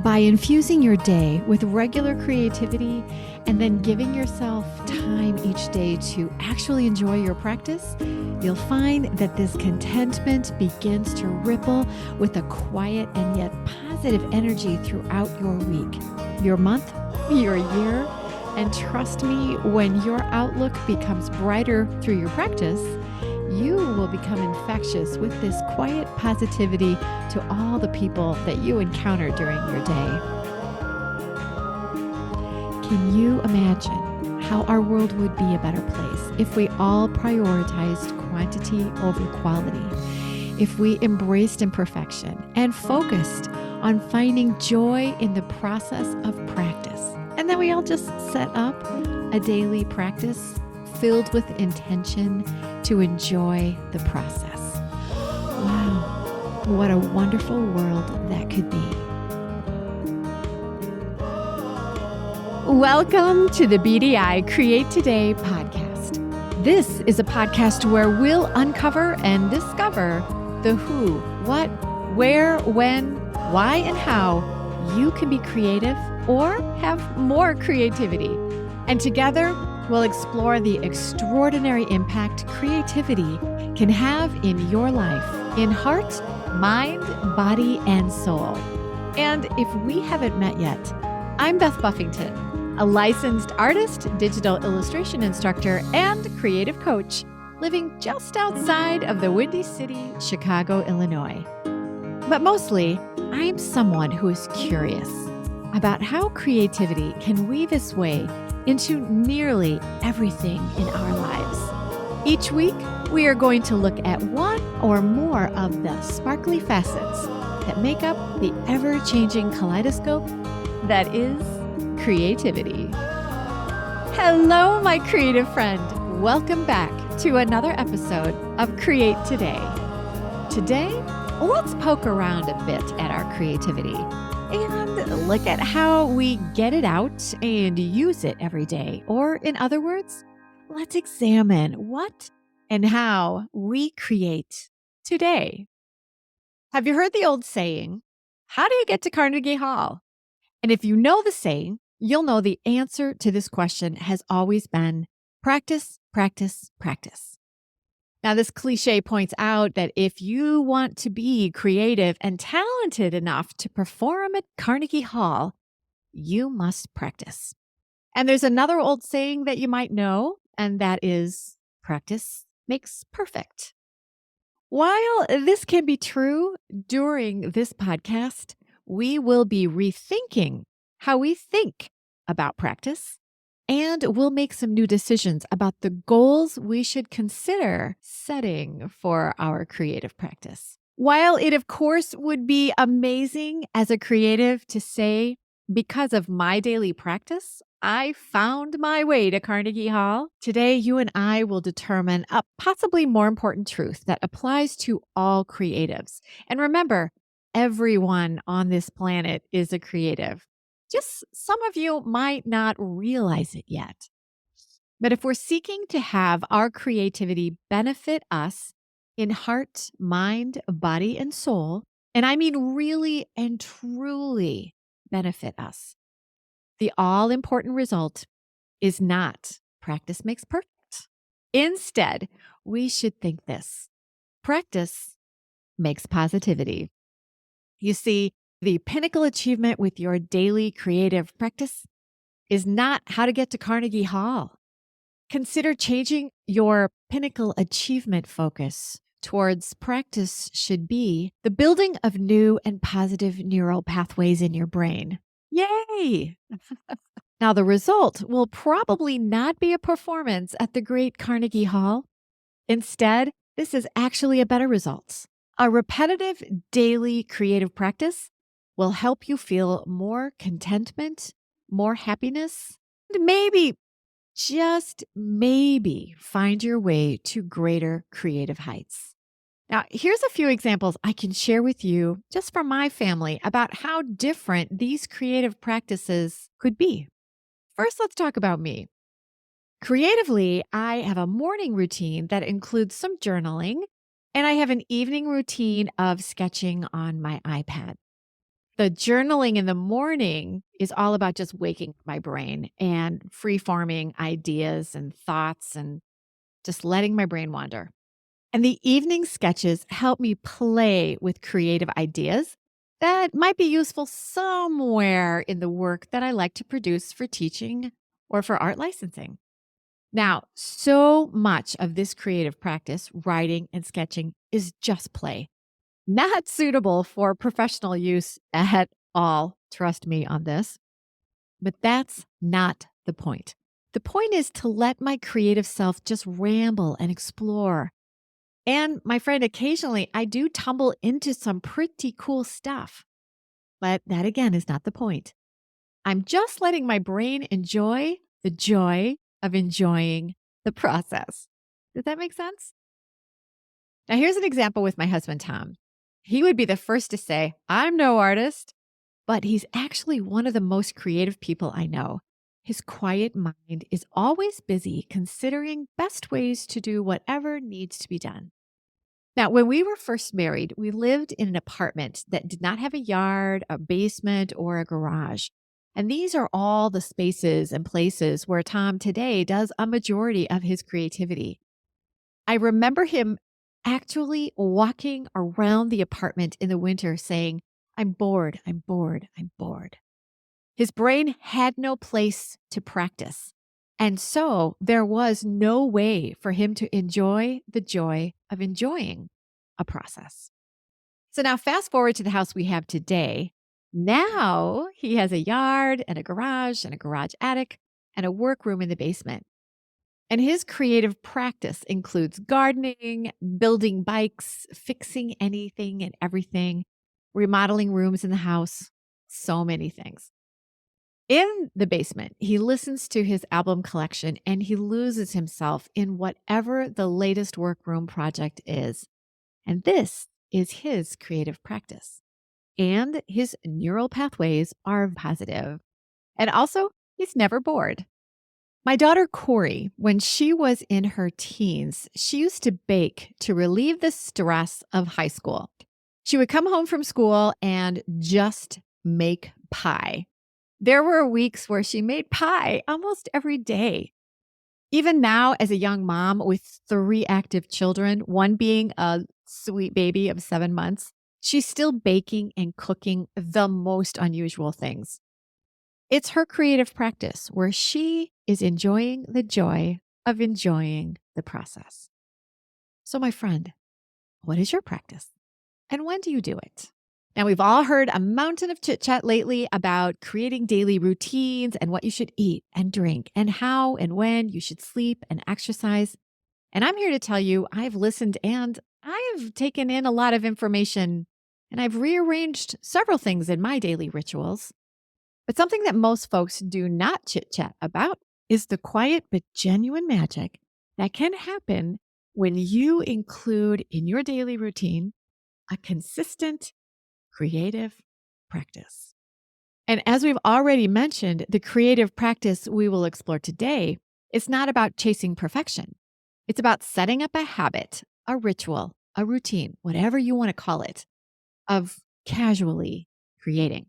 By infusing your day with regular creativity and then giving yourself time each day to actually enjoy your practice, you'll find that this contentment begins to ripple with a quiet and yet positive energy throughout your week, your month, your year. And trust me, when your outlook becomes brighter through your practice, you will become infectious with this quiet positivity to all the people that you encounter during your day. Can you imagine how our world would be a better place if we all prioritized quantity over quality? If we embraced imperfection and focused on finding joy in the process of practice? And then we all just set up a daily practice filled with intention to enjoy the process. Wow, what a wonderful world that could be. Welcome to the BDI Create Today podcast. This is a podcast where we'll uncover and discover the who, what, where, when, why, and how you can be creative or have more creativity. And together, we'll explore the extraordinary impact creativity can have in your life, in heart, mind, body, and soul. And if we haven't met yet, I'm Beth Buffington, a licensed artist, digital illustration instructor, and creative coach living just outside of the Windy City, Chicago, Illinois. But mostly, I'm someone who is curious about how creativity can weave its way into nearly everything in our lives. Each week, we are going to look at one or more of the sparkly facets that make up the ever-changing kaleidoscope that is creativity. Hello, my creative friend. Welcome back to another episode of Create Today. Today, let's poke around a bit at our creativity and look at how we get it out and use it every day. Or in other words, let's examine what and how we create today. Have you heard the old saying, how do you get to Carnegie Hall? And if you know the saying, you'll know the answer to this question has always been practice, practice, practice. Now, this cliche points out that if you want to be creative and talented enough to perform at Carnegie Hall, you must practice. And there's another old saying that you might know, and that is practice makes perfect. While this can be true, during this podcast, we will be rethinking how we think about practice. And we'll make some new decisions about the goals we should consider setting for our creative practice. While it, of course, would be amazing as a creative to say, because of my daily practice, I found my way to Carnegie Hall, today you and I will determine a possibly more important truth that applies to all creatives. And remember, everyone on this planet is a creative. Just some of you might not realize it yet. But if we're seeking to have our creativity benefit us in heart, mind, body, and soul, and I mean really and truly benefit us, the all-important result is not practice makes perfect. Instead, we should think this: practice makes positivity. You see, the pinnacle achievement with your daily creative practice is not how to get to Carnegie Hall. Consider changing your pinnacle achievement focus towards practice should be the building of new and positive neural pathways in your brain. Yay! Now, the result will probably not be a performance at the great Carnegie Hall. Instead, this is actually a better result. A repetitive daily creative practice will help you feel more contentment, more happiness, and maybe, just maybe, find your way to greater creative heights. Now, here's a few examples I can share with you just from my family about how different these creative practices could be. First, let's talk about me. Creatively, I have a morning routine that includes some journaling, and I have an evening routine of sketching on my iPad. The journaling in the morning is all about just waking my brain and free forming ideas and thoughts and just letting my brain wander. And the evening sketches help me play with creative ideas that might be useful somewhere in the work that I like to produce for teaching or for art licensing. Now, so much of this creative practice, writing and sketching, is just play, not suitable for professional use at all. Trust me on this. But that's not the point. The point is to let my creative self just ramble and explore. And my friend, occasionally I do tumble into some pretty cool stuff. But that again is not the point. I'm just letting my brain enjoy the joy of enjoying the process. Does that make sense? Now, here's an example with my husband, Tom. He would be the first to say, I'm no artist, but he's actually one of the most creative people I know. His quiet mind is always busy considering best ways to do whatever needs to be done. Now, when we were first married, we lived in an apartment that did not have a yard, a basement, or a garage. And these are all the spaces and places where Tom today does a majority of his creativity. I remember him actually walking around the apartment in the winter saying, I'm bored, I'm bored, I'm bored. His brain had no place to practice. And so there was no way for him to enjoy the joy of enjoying a process. So now fast forward to the house we have today. Now he has a yard and a garage attic and a workroom in the basement. And his creative practice includes gardening, building bikes, fixing anything and everything, remodeling rooms in the house, so many things. In the basement, he listens to his album collection and he loses himself in whatever the latest workroom project is. And this is his creative practice. And his neural pathways are positive. And also, he's never bored. My daughter, Corey, when she was in her teens, she used to bake to relieve the stress of high school. She would come home from school and just make pie. There were weeks where she made pie almost every day. Even now, as a young mom with 3 active children, one being a sweet baby of 7 months, she's still baking and cooking the most unusual things. It's her creative practice where she is enjoying the joy of enjoying the process. So, my friend, what is your practice? And when do you do it? Now, we've all heard a mountain of chit chat lately about creating daily routines and what you should eat and drink and how and when you should sleep and exercise. And I'm here to tell you, I've listened and I've taken in a lot of information and I've rearranged several things in my daily rituals. But something that most folks do not chit chat about is the quiet but genuine magic that can happen when you include in your daily routine a consistent creative practice. And as we've already mentioned, the creative practice we will explore today is not about chasing perfection. It's about setting up a habit, a ritual, a routine, whatever you want to call it, of casually creating.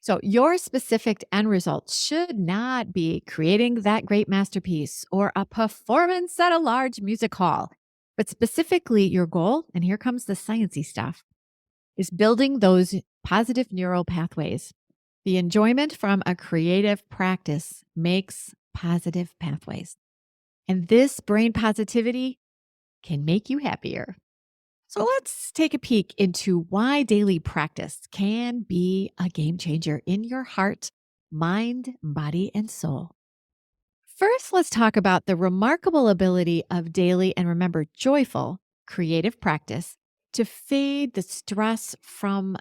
So your specific end result should not be creating that great masterpiece or a performance at a large music hall, but specifically your goal, and here comes the sciencey stuff, is building those positive neural pathways. The enjoyment from a creative practice makes positive pathways. And this brain positivity can make you happier. So let's take a peek into why daily practice can be a game changer in your heart, mind, body, and soul. First, let's talk about the remarkable ability of daily and remember joyful creative practice to fade the stress from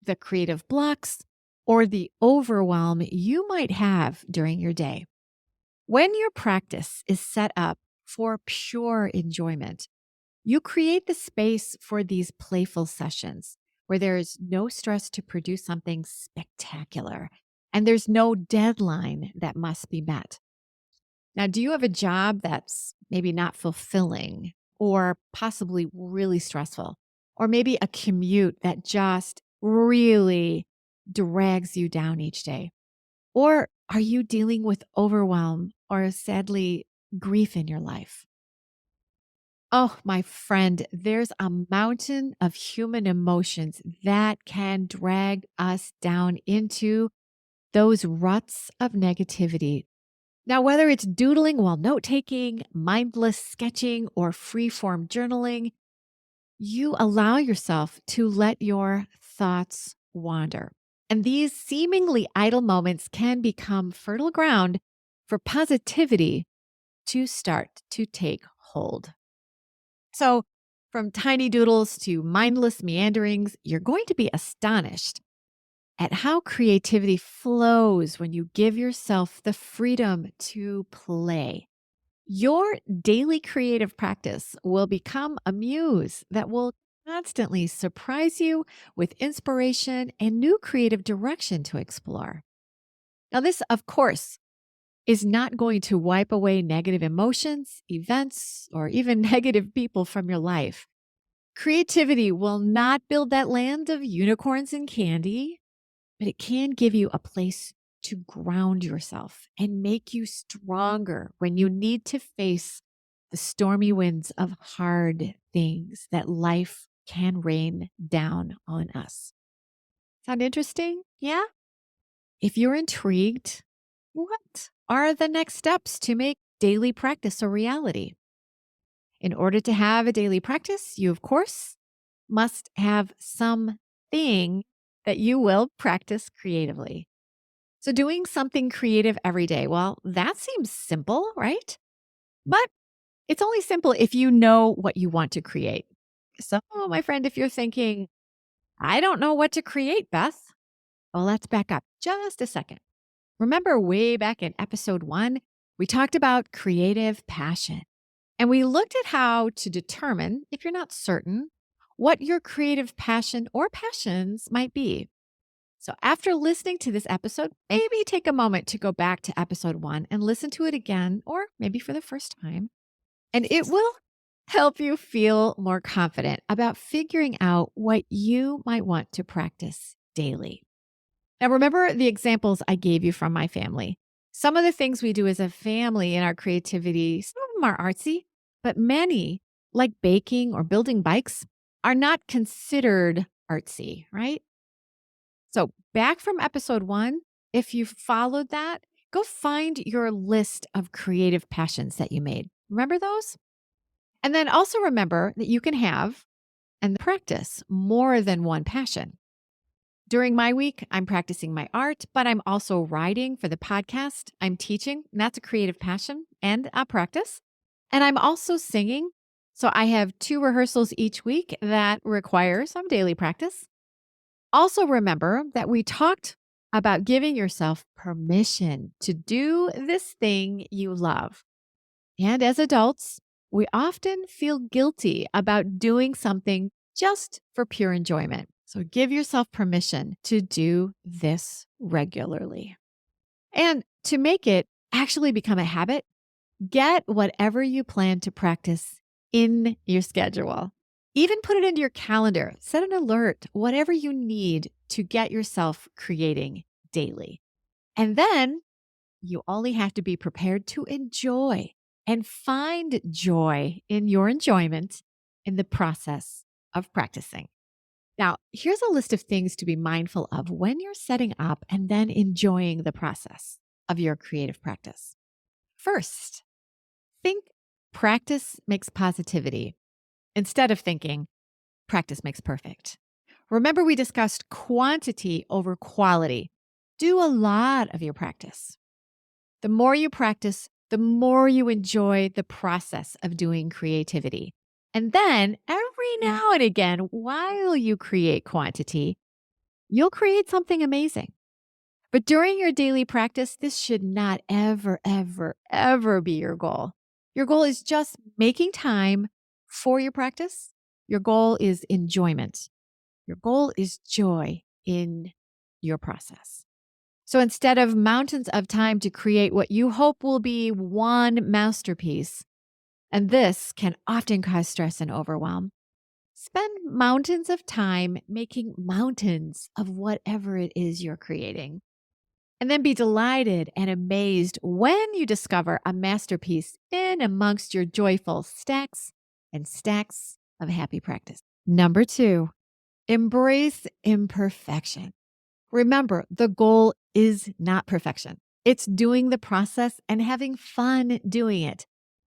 the creative blocks or the overwhelm you might have during your day. When your practice is set up for pure enjoyment, you create the space for these playful sessions where there is no stress to produce something spectacular and there's no deadline that must be met. Now, do you have a job that's maybe not fulfilling or possibly really stressful? Or maybe a commute that just really drags you down each day? Or are you dealing with overwhelm or sadly grief in your life? Oh, my friend, there's a mountain of human emotions that can drag us down into those ruts of negativity. Now, whether it's doodling while note taking, mindless sketching, or free form journaling, you allow yourself to let your thoughts wander. And these seemingly idle moments can become fertile ground for positivity to start to take hold. So, from tiny doodles to mindless meanderings, you're going to be astonished at how creativity flows when you give yourself the freedom to play. Your daily creative practice will become a muse that will constantly surprise you with inspiration and new creative direction to explore. Now, this, of course, is not going to wipe away negative emotions, events, or even negative people from your life. Creativity will not build that land of unicorns and candy, but it can give you a place to ground yourself and make you stronger when you need to face the stormy winds of hard things that life can rain down on us. Sound interesting? Yeah? If you're intrigued, what are the next steps to make daily practice a reality? In order to have a daily practice, you, of course, must have something that you will practice creatively. So, doing something creative every day, well, that seems simple, right? But it's only simple if you know what you want to create. So, my friend, if you're thinking, I don't know what to create, Beth, well, let's back up just a second. Remember way back in episode 1, we talked about creative passion. And we looked at how to determine, if you're not certain, what your creative passion or passions might be. So, after listening to this episode, maybe take a moment to go back to episode 1 and listen to it again, or maybe for the first time. And it will help you feel more confident about figuring out what you might want to practice daily. Now, remember the examples I gave you from my family. Some of the things we do as a family in our creativity, some of them are artsy, but many, like baking or building bikes, are not considered artsy, right? So, back from episode 1, if you followed that, go find your list of creative passions that you made. Remember those? And then also remember that you can have and practice more than one passion. During my week, I'm practicing my art, but I'm also writing for the podcast. I'm teaching, and that's a creative passion and a practice. And I'm also singing. So I have 2 rehearsals each week that require some daily practice. Also, remember that we talked about giving yourself permission to do this thing you love. And as adults, we often feel guilty about doing something just for pure enjoyment. So give yourself permission to do this regularly. And to make it actually become a habit, get whatever you plan to practice in your schedule. Even put it into your calendar, set an alert, whatever you need to get yourself creating daily. And then you only have to be prepared to enjoy and find joy in your enjoyment in the process of practicing. Now, here's a list of things to be mindful of when you're setting up and then enjoying the process of your creative practice. First, think practice makes positivity instead of thinking practice makes perfect. Remember, we discussed quantity over quality. Do a lot of your practice. The more you practice, the more you enjoy the process of doing creativity. And then every now and again, while you create quantity, you'll create something amazing. But during your daily practice, this should not ever, ever, ever be your goal. Your goal is just making time for your practice. Your goal is enjoyment. Your goal is joy in your process. So instead of mountains of time to create what you hope will be one masterpiece, and this can often cause stress and overwhelm, Spend mountains of time making mountains of whatever it is you're creating. And then be delighted and amazed when you discover a masterpiece in amongst your joyful stacks and stacks of happy practice. Number 2, embrace imperfection. Remember, the goal is not perfection. It's doing the process and having fun doing it.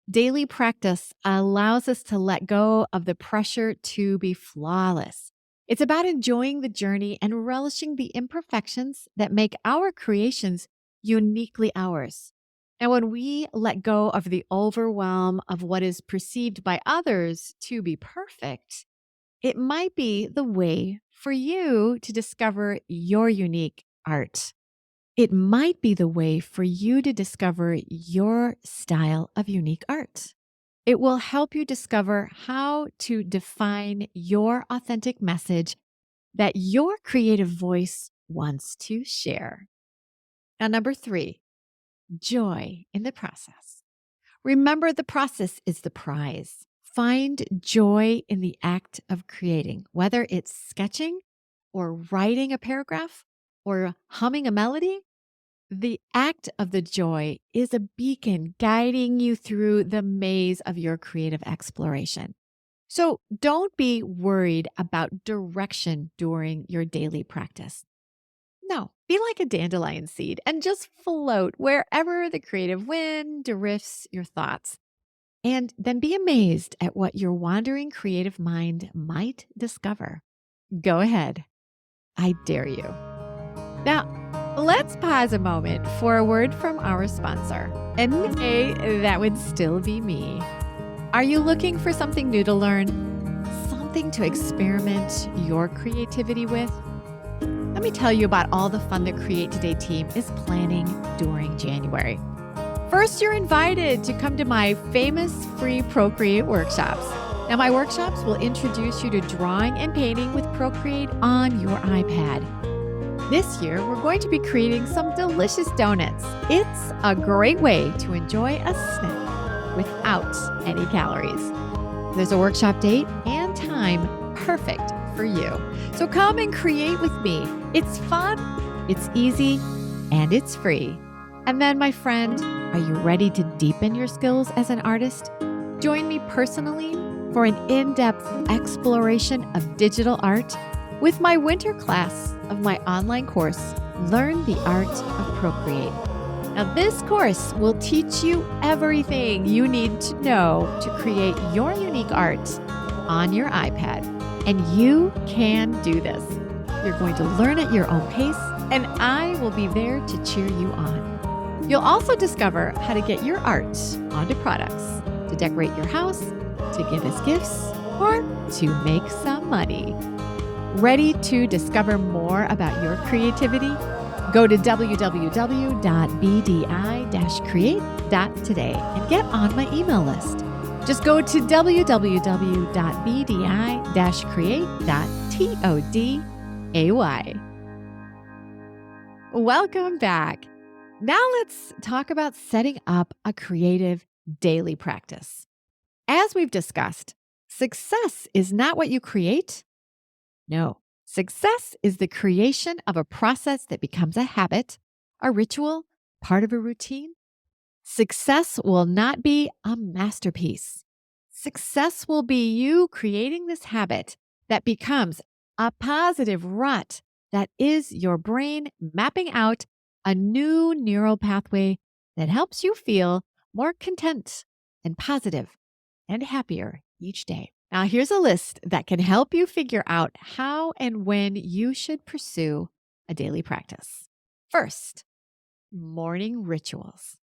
Daily practice allows us to let go of the pressure to be flawless. It's about enjoying the journey and relishing the imperfections that make our creations uniquely ours. And when we let go of the overwhelm of what is perceived by others to be perfect, it might be the way for you to discover your unique art. It might be the way for you to discover your style of unique art. It will help you discover how to define your authentic message that your creative voice wants to share. Now, number 3, joy in the process. Remember, the process is the prize. Find joy in the act of creating, whether it's sketching or writing a paragraph or humming a melody. The act of the joy is a beacon guiding you through the maze of your creative exploration. So don't be worried about direction during your daily practice. No, be like a dandelion seed and just float wherever the creative wind drifts your thoughts. And then be amazed at what your wandering creative mind might discover. Go ahead. I dare you. Now, let's pause a moment for a word from our sponsor. And today, that would still be me. Are you looking for something new to learn? Something to experiment your creativity with? Let me tell you about all the fun the Create Today team is planning during January. First, you're invited to come to my famous free Procreate workshops. Now, my workshops will introduce you to drawing and painting with Procreate on your iPad. This year, we're going to be creating some delicious donuts. It's a great way to enjoy a snack without any calories. There's a workshop date and time perfect for you. So come and create with me. It's fun, it's easy, and it's free. And then, my friend, are you ready to deepen your skills as an artist? Join me personally for an in-depth exploration of digital art with my winter class of my online course, Learn the Art of Procreate. Now, this course will teach you everything you need to know to create your unique art on your iPad. And you can do this. You're going to learn at your own pace, and I will be there to cheer you on. You'll also discover how to get your art onto products, to decorate your house, to give as gifts, or to make some money. Ready to discover more about your creativity? Go to www.bdi-create.today and get on my email list. Just go to www.bdi-create.today. Welcome back. Now let's talk about setting up a creative daily practice. As we've discussed, success is not what you create. No, success is the creation of a process that becomes a habit, a ritual, part of a routine. Success will not be a masterpiece. Success will be you creating this habit that becomes a positive rut that is your brain mapping out a new neural pathway that helps you feel more content and positive and happier each day. Now, here's a list that can help you figure out how and when you should pursue a daily practice. First, morning rituals.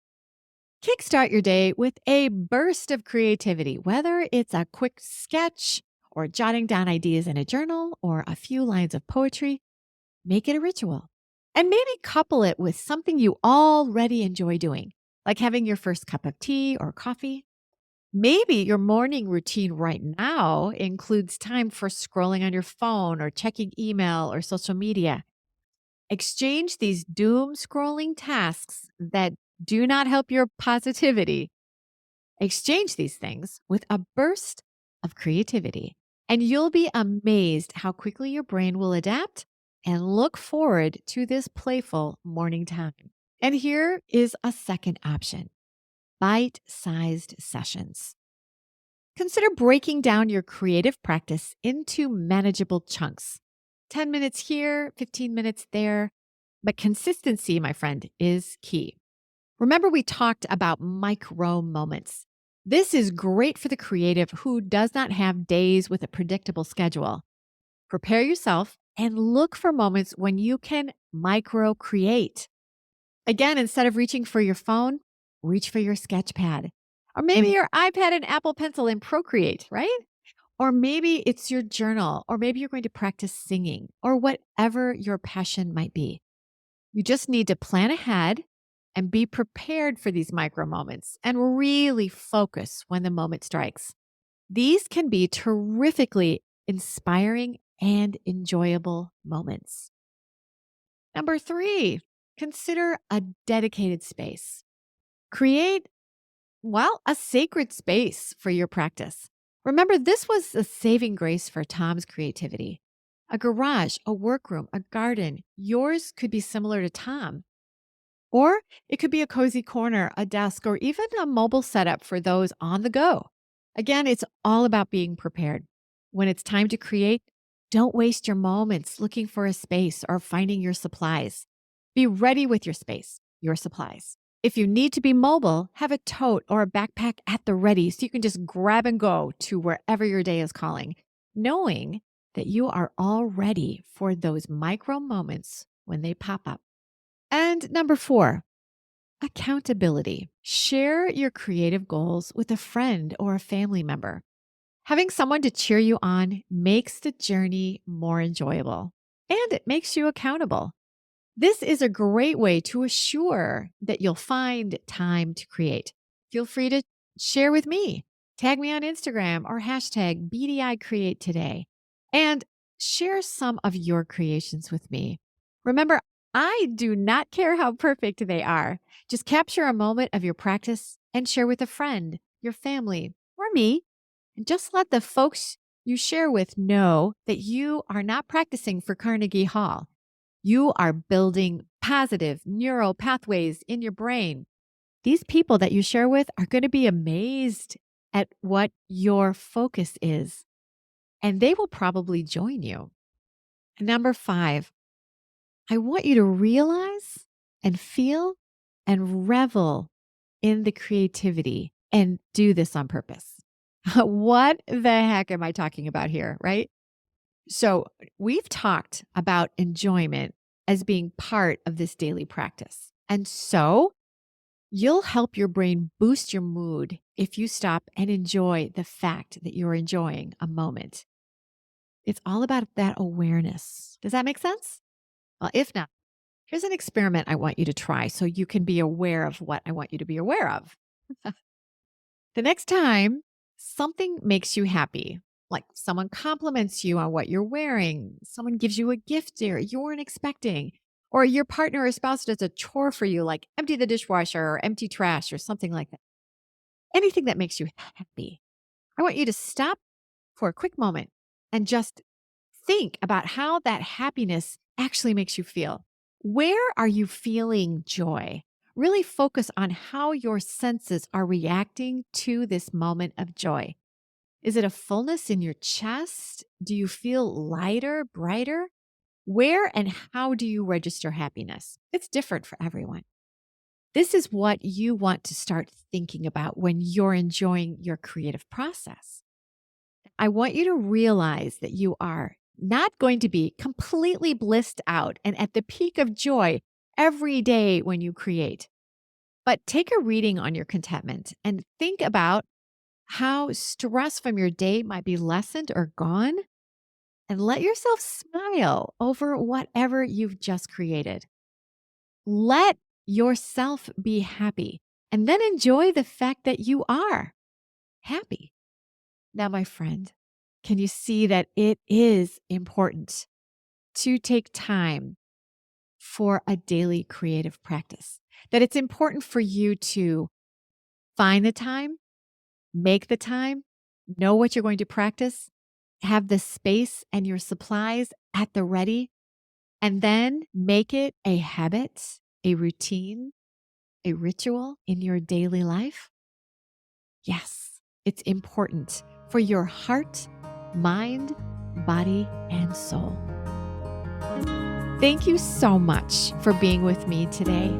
Kickstart your day with a burst of creativity, whether it's a quick sketch or jotting down ideas in a journal or a few lines of poetry. Make it a ritual. And maybe couple it with something you already enjoy doing, like having your first cup of tea or coffee. Maybe your morning routine right now includes time for scrolling on your phone or checking email or social media. Exchange these doom scrolling tasks that do not help your positivity. Exchange these things with a burst of creativity And you'll be amazed how quickly your brain will adapt and look forward to this playful morning time. And here is a second option: bite-sized sessions. Consider breaking down your creative practice into manageable chunks. 10 minutes here, 15 minutes there. But consistency, my friend, is key. Remember, we talked about micro moments. This is great for the creative who does not have days with a predictable schedule. Prepare yourself and look for moments when you can micro create. Again, instead of reaching for your phone, reach for your sketch pad. Or maybe your iPad and Apple Pencil in Procreate, right? Or maybe it's your journal, or maybe you're going to practice singing, or whatever your passion might be. You just need to plan ahead and be prepared for these micro moments and really focus when the moment strikes. These can be terrifically inspiring and enjoyable moments. Number 3, consider a dedicated space. Create, well, a sacred space for your practice. Remember, this was a saving grace for Tom's creativity. A garage, a workroom, a garden. Yours could be similar to Tom. Or it could be a cozy corner, a desk, or even a mobile setup for those on the go. Again, it's all about being prepared. When it's time to create, don't waste your moments looking for a space or finding your supplies. Be ready with your space, your supplies. If you need to be mobile, have a tote or a backpack at the ready so you can just grab and go to wherever your day is calling, knowing that you are all ready for those micro moments when they pop up. And number 4, accountability. Share your creative goals with a friend or a family member. Having someone to cheer you on makes the journey more enjoyable, and it makes you accountable. This is a great way to assure that you'll find time to create. Feel free to share with me. Tag me on Instagram or hashtag BDI Create Today and share some of your creations with me. Remember, I do not care how perfect they are. Just capture a moment of your practice and share with a friend, your family, or me. And just let the folks you share with know that you are not practicing for Carnegie Hall. You are building positive neural pathways in your brain. These people that you share with are going to be amazed at what your focus is, and they will probably join you. Number 5, I want you to realize and feel and revel in the creativity and do this on purpose. What the heck am I talking about here, right? So, we've talked about enjoyment as being part of this daily practice. And so, you'll help your brain boost your mood if you stop and enjoy the fact that you're enjoying a moment. It's all about that awareness. Does that make sense? Well, if not, here's an experiment I want you to try so you can be aware of what I want you to be aware of. The next time something makes you happy, like someone compliments you on what you're wearing, someone gives you a gift there you weren't expecting, or your partner or spouse does a chore for you, like empty the dishwasher or empty trash or something like that. Anything that makes you happy. I want you to stop for a quick moment and just think about how that happiness actually makes you feel. Where are you feeling joy? Really focus on how your senses are reacting to this moment of joy. Is it a fullness in your chest? Do you feel lighter, brighter? Where and how do you register happiness? It's different for everyone. This is what you want to start thinking about when you're enjoying your creative process. I want you to realize that you are not going to be completely blissed out and at the peak of joy every day when you create. But take a reading on your contentment and think about how stress from your day might be lessened or gone, and let yourself smile over whatever you've just created. Let yourself be happy and then enjoy the fact that you are happy. Now, my friend, can you see that it is important to take time for a daily creative practice? That it's important for you to find the time, make the time, know what you're going to practice, have the space and your supplies at the ready, and then make it a habit, a routine, a ritual in your daily life? Yes, it's important for your heart, mind, body, and soul. Thank you so much for being with me today.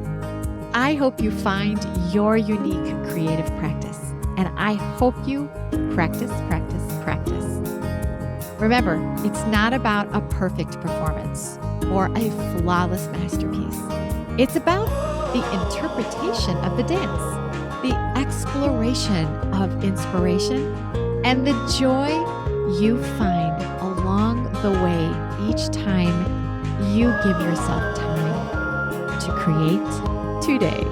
I hope you find your unique creative practice, and I hope you practice, practice, practice. Remember, it's not about a perfect performance or a flawless masterpiece. It's about the interpretation of the dance, the exploration of inspiration, and the joy you find along the way each time you give yourself time to create today.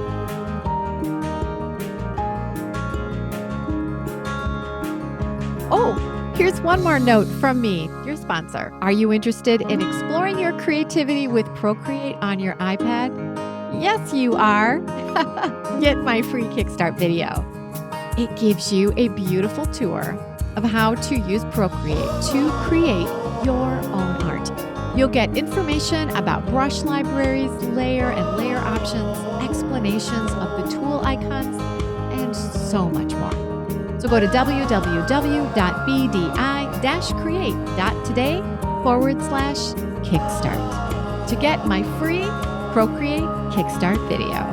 Oh, here's one more note from me, your sponsor. Are you interested in exploring your creativity with Procreate on your iPad? Yes, you are. Get my free Kickstart video. It gives you a beautiful tour of how to use Procreate to create your own art. You'll get information about brush libraries, layer and layer options, explanations of the tool icons, and so much more. So go to www.bdi-create.today/Kickstart to get my free Procreate Kickstart video.